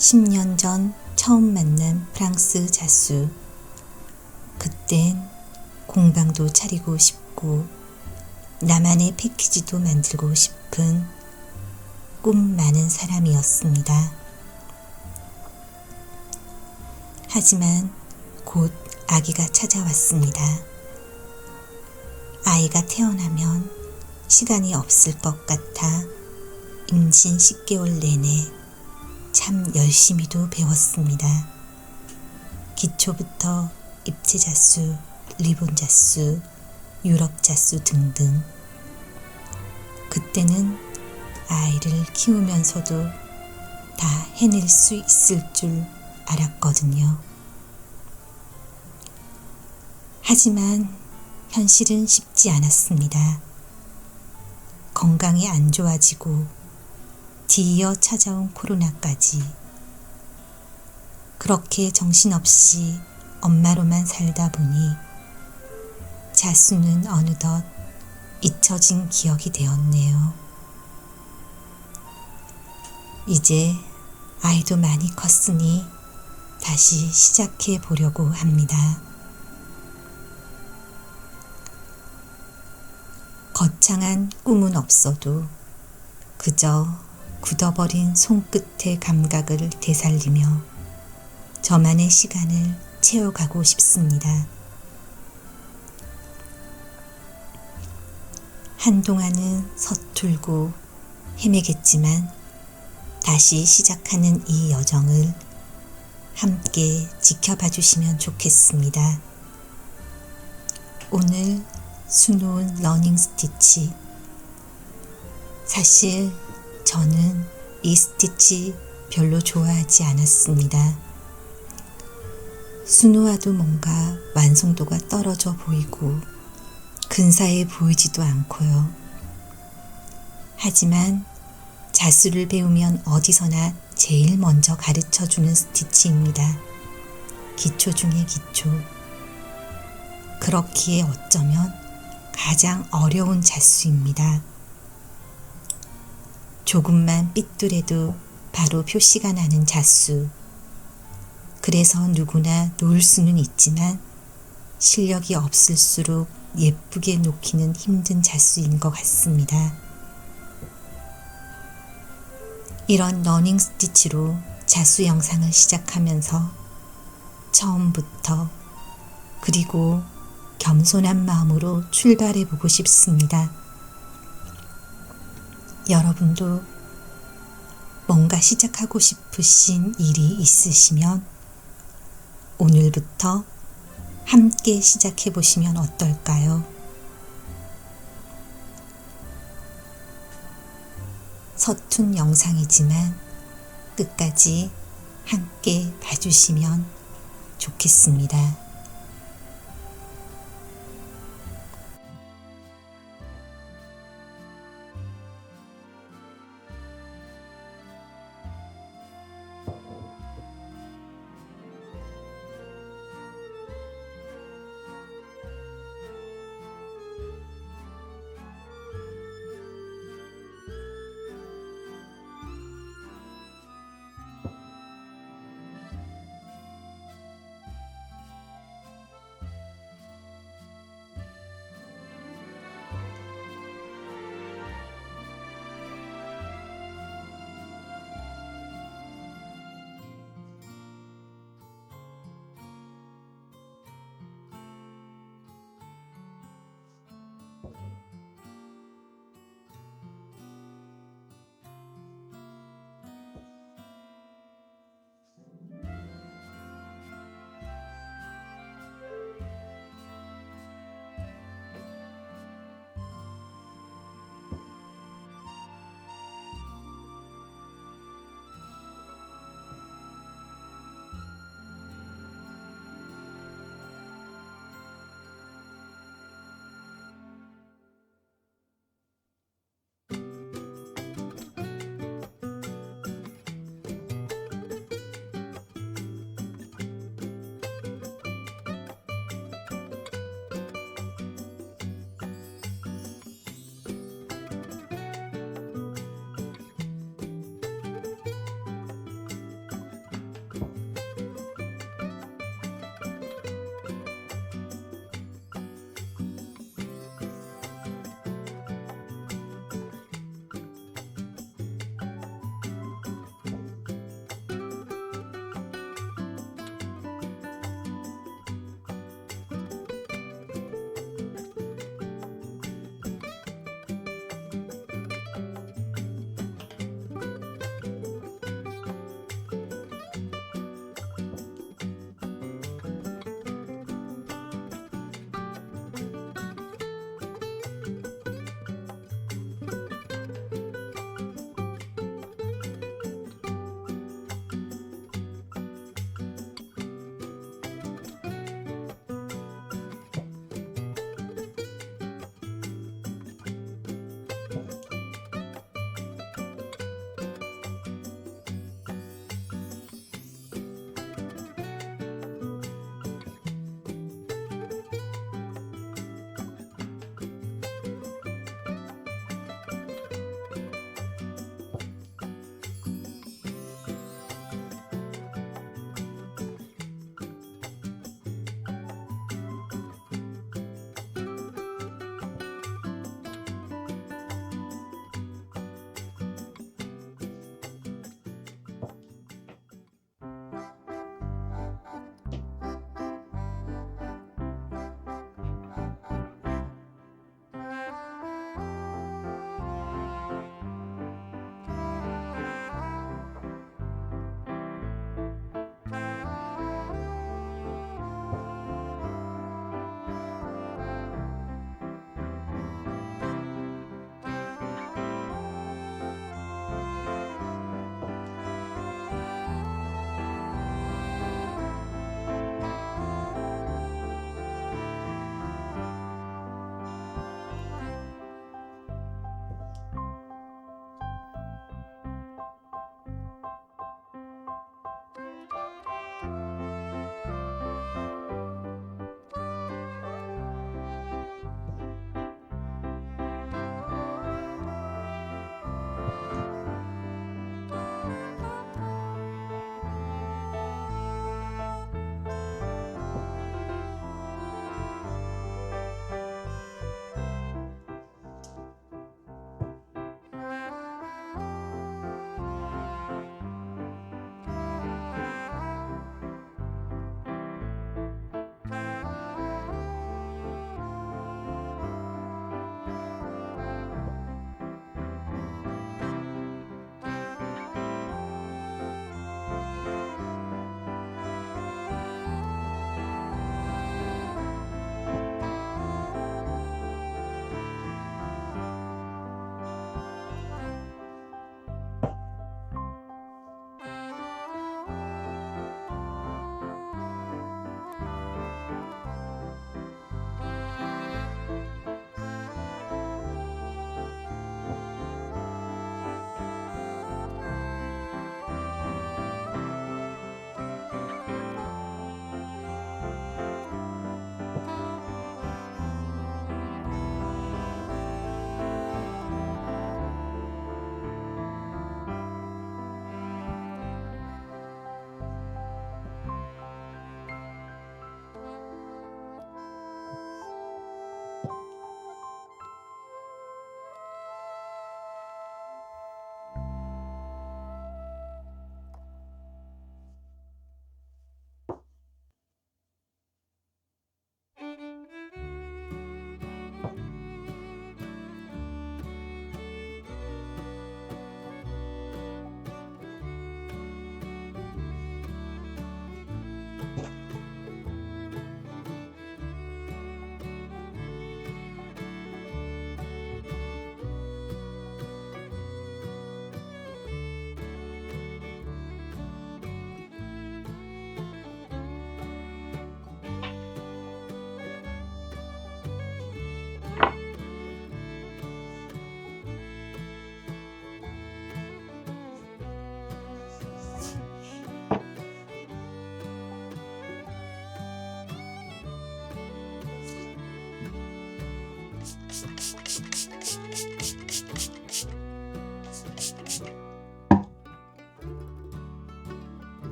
10년 전 처음 만난 프랑스 자수. 그땐 공방도 차리고 싶고 나만의 패키지도 만들고 싶은 꿈 많은 사람이었습니다. 하지만 곧 아기가 찾아왔습니다. 아이가 태어나면 시간이 없을 것 같아 임신 10개월 내내 참 열심히도 배웠습니다. 기초부터 입체 자수, 리본 자수, 유럽 자수 등등. 그때는 아이를 키우면서도 다 해낼 수 있을 줄 알았거든요. 하지만 현실은 쉽지 않았습니다. 건강이 안 좋아지고 뒤이어 찾아온 코로나까지. 그렇게 정신없이 엄마로만 살다 보니 자수는 어느덧 잊혀진 기억이 되었네요. 이제 아이도 많이 컸으니 다시 시작해 보려고 합니다. 거창한 꿈은 없어도 그저 굳어버린 손끝의 감각을 되살리며 저만의 시간을 채워가고 싶습니다. 한동안은 서툴고 헤매겠지만 다시 시작하는 이 여정을 함께 지켜봐 주시면 좋겠습니다. 오늘 수놓은 러닝 스티치. 사실 저는 이 스티치 별로 좋아하지 않았습니다. 수놓아도 뭔가 완성도가 떨어져 보이고 근사해 보이지도 않고요. 하지만 자수를 배우면 어디서나 제일 먼저 가르쳐주는 스티치입니다. 기초 중의 기초. 그렇기에 어쩌면 가장 어려운 자수입니다. 조금만 삐뚤해도 바로 표시가 나는 자수. 그래서 누구나 놓을 수는 있지만 실력이 없을수록 예쁘게 놓기는 힘든 자수인 것 같습니다. 이런 러닝 스티치로 자수 영상을 시작하면서 처음부터 그리고 겸손한 마음으로 출발해 보고 싶습니다. 여러분도 뭔가 시작하고 싶으신 일이 있으시면 오늘부터 함께 시작해 보시면 어떨까요? 서툰 영상이지만 끝까지 함께 봐주시면 좋겠습니다.